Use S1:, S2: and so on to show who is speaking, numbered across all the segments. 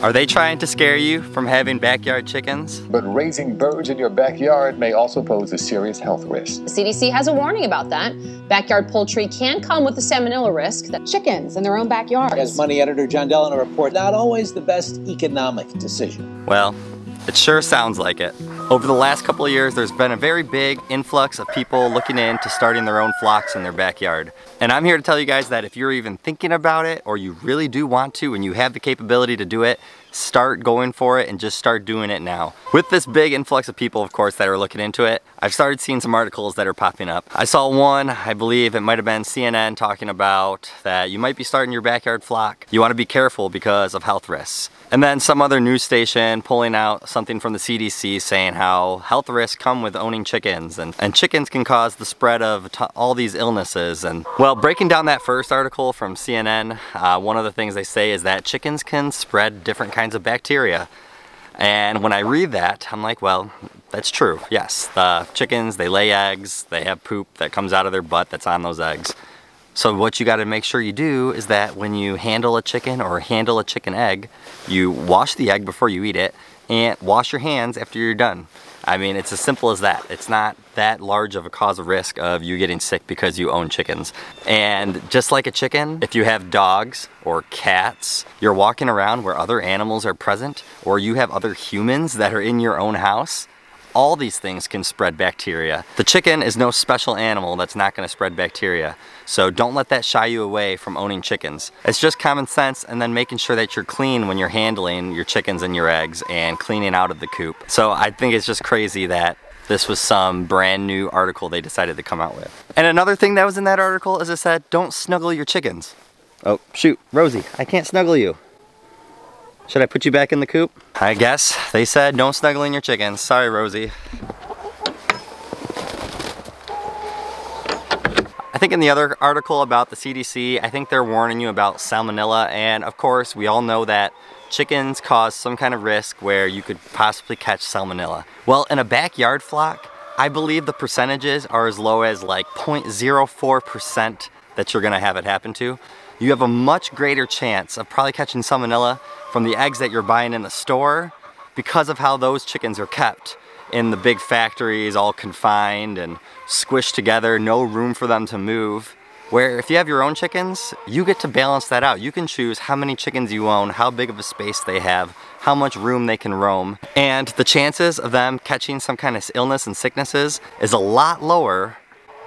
S1: Are they trying to scare you from having backyard chickens?
S2: But raising birds in your backyard may also pose a serious health risk.
S3: The CDC has a warning about that. Backyard poultry can come with the salmonella risk that chickens in their own backyards.
S4: As Money editor John Dell in a report, not always the best economic decision.
S1: Well, it sure sounds like it. Over the last couple of years, there's been a very big influx of people looking into starting their own flocks in their backyard. And I'm here to tell you guys that if you're even thinking about it, or you really do want to, and you have the capability to do it, start going for it and just start doing it now. With this big influx of people, of course, that are looking into it, I've started seeing some articles that are popping up. I saw one, I believe it might have been CNN, talking about that you might be starting your backyard flock. You want to be careful because of health risks. And then some other news station pulling out something from the CDC saying how health risks come with owning chickens, and chickens can cause the spread of all these illnesses. And well, breaking down that first article from CNN, one of the things they say is that chickens can spread different kinds of bacteria. And when I read that, I'm like, well, that's true. Yes, the chickens, they lay eggs, they have poop that comes out of their butt that's on those eggs. So what you got to make sure you do is that when you handle a chicken or handle a chicken egg, you wash the egg before you eat it and wash your hands after you're done. I mean, it's as simple as that. It's not that large of a cause of risk of you getting sick because you own chickens. And just like a chicken, if you have dogs or cats, you're walking around where other animals are present, or you have other humans that are in your own house, all these things can spread bacteria. The chicken is no special animal that's not going to spread bacteria. So don't let that shy you away from owning chickens. It's just common sense, and then making sure that you're clean when you're handling your chickens and your eggs and cleaning out of the coop. So I think it's just crazy that this was some brand new article they decided to come out with. And another thing that was in that article is it said, don't snuggle your chickens. Oh, shoot, Rosie, I can't snuggle you. Should I put you back in the coop? I guess they said don't snuggle in your chickens. Sorry, Rosie. I think in the other article about the CDC, I think they're warning you about salmonella, and of course we all know that chickens cause some kind of risk where you could possibly catch salmonella. Well, in a backyard flock, I believe the percentages are as low as like 0.04% that you're gonna have it happen to. You have a much greater chance of probably catching salmonella from the eggs that you're buying in the store because of how those chickens are kept in the big factories, all confined and squished together, no room for them to move. Where if you have your own chickens, you get to balance that out. You can choose how many chickens you own, how big of a space they have, how much room they can roam, and the chances of them catching some kind of illness and sicknesses is a lot lower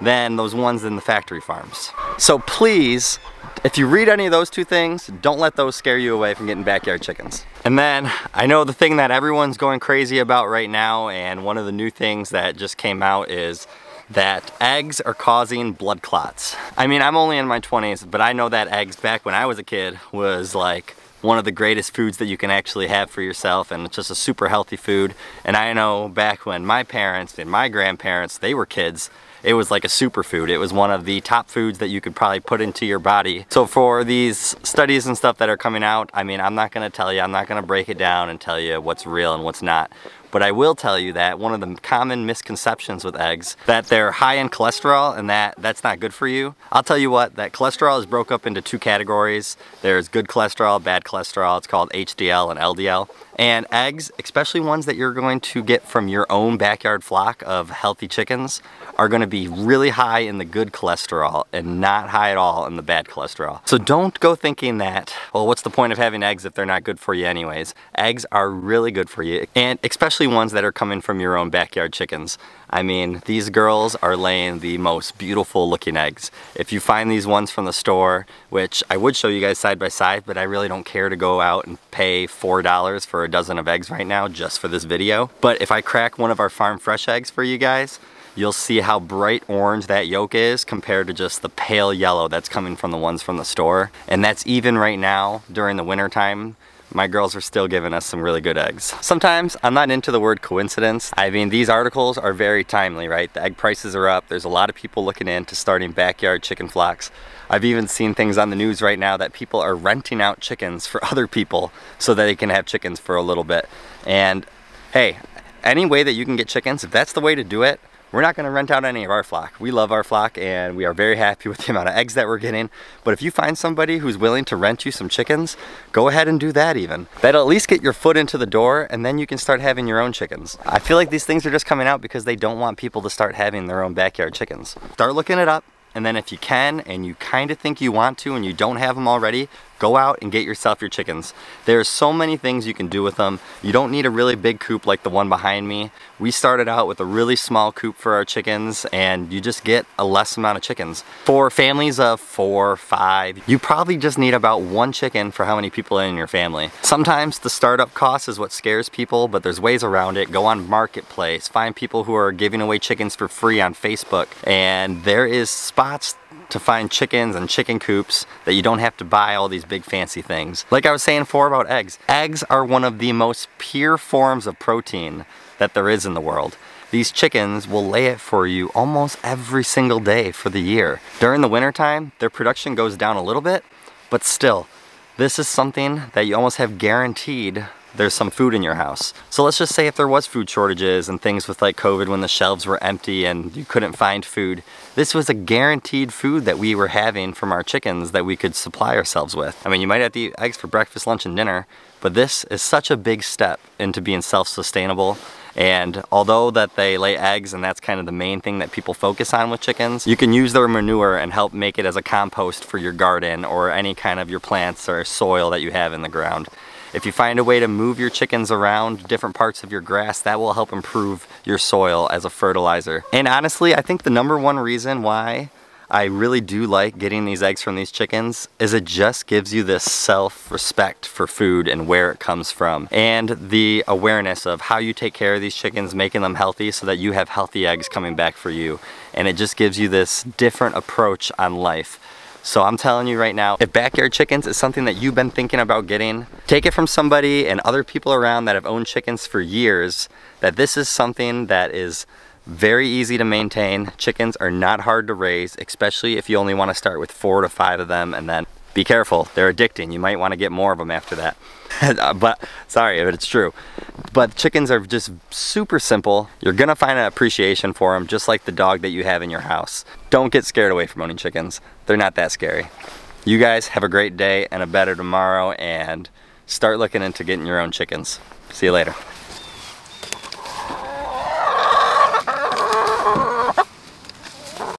S1: than those ones in the factory farms. So please, if you read any of those two things, don't let those scare you away from getting backyard chickens. And then, I know the thing that everyone's going crazy about right now, and one of the new things that just came out is that eggs are causing blood clots. I mean, I'm only in my 20s, but I know that eggs back when I was a kid was like one of the greatest foods that you can actually have for yourself, and it's just a super healthy food. And I know back when my parents and my grandparents, they were kids, it was like a superfood. It was one of the top foods that you could probably put into your body. So for these studies and stuff that are coming out, I mean, I'm not gonna tell you, I'm not gonna break it down and tell you what's real and what's not. But I will tell you that one of the common misconceptions with eggs, that they're high in cholesterol and that's not good for you. I'll tell you what, that cholesterol is broke up into two categories. There's good cholesterol, bad cholesterol. It's called HDL and LDL. And eggs, especially ones that you're going to get from your own backyard flock of healthy chickens, are going to be really high in the good cholesterol and not high at all in the bad cholesterol. So don't go thinking that, well, what's the point of having eggs if they're not good for you anyways? Eggs are really good for you, and especially ones that are coming from your own backyard chickens. I mean, these girls are laying the most beautiful looking eggs. If you find these ones from the store, which I would show you guys side by side, but I really don't care to go out and pay $4 for a dozen of eggs right now just for this video. But if I crack one of our farm fresh eggs for you guys, you'll see how bright orange that yolk is compared to just the pale yellow that's coming from the ones from the store. And that's even right now during the winter time. My girls are still giving us some really good eggs. Sometimes I'm not into the word coincidence. I mean, these articles are very timely, right? The egg prices are up. There's a lot of people looking into starting backyard chicken flocks. I've even seen things on the news right now that people are renting out chickens for other people so that they can have chickens for a little bit. And hey, any way that you can get chickens, if that's the way to do it, we're not gonna rent out any of our flock. We love our flock and we are very happy with the amount of eggs that we're getting. But if you find somebody who's willing to rent you some chickens, go ahead and do that even. That'll at least get your foot into the door and then you can start having your own chickens. I feel like these things are just coming out because they don't want people to start having their own backyard chickens. Start looking it up. And then if you can, and you kind of think you want to and you don't have them already, go out and get yourself your chickens. There's so many things you can do with them. You don't need a really big coop like the one behind me. We started out with a really small coop for our chickens and you just get a less amount of chickens. For families of 4 or 5, you probably just need about 1 chicken for how many people are in your family. Sometimes the startup cost is what scares people, but there's ways around it. Go on Marketplace, find people who are giving away chickens for free on Facebook, and there is spots to find chickens and chicken coops that you don't have to buy all these big fancy things. Like I was saying before about eggs. Eggs are one of the most pure forms of protein that there is in the world. These chickens will lay it for you almost every single day for the year. During the wintertime, their production goes down a little bit, but still, this is something that you almost have guaranteed there's some food in your house. So let's just say if there was food shortages and things with like COVID when the shelves were empty and you couldn't find food, this was a guaranteed food that we were having from our chickens that we could supply ourselves with. I mean, you might have to eat eggs for breakfast, lunch, and dinner, but this is such a big step into being self-sustainable. And although that they lay eggs and that's kind of the main thing that people focus on with chickens, you can use their manure and help make it as a compost for your garden or any kind of your plants or soil that you have in the ground. If you find a way to move your chickens around different parts of your grass, that will help improve your soil as a fertilizer. And honestly, I think the #1 reason why I really do like getting these eggs from these chickens is it just gives you this self-respect for food and where it comes from. And the awareness of how you take care of these chickens, making them healthy so that you have healthy eggs coming back for you. And it just gives you this different approach on life. So I'm telling you right now, if backyard chickens is something that you've been thinking about getting, take it from somebody and other people around that have owned chickens for years, that this is something that is very easy to maintain. Chickens are not hard to raise, especially if you only want to start with 4 to 5 of them, and then be careful, they're addicting. You might want to get more of them after that. But sorry, but it's true. But chickens are just super simple. You're gonna find an appreciation for them, just like the dog that you have in your house. Don't get scared away from owning chickens. They're not that scary. You guys have a great day and a better tomorrow, and start looking into getting your own chickens. See you later.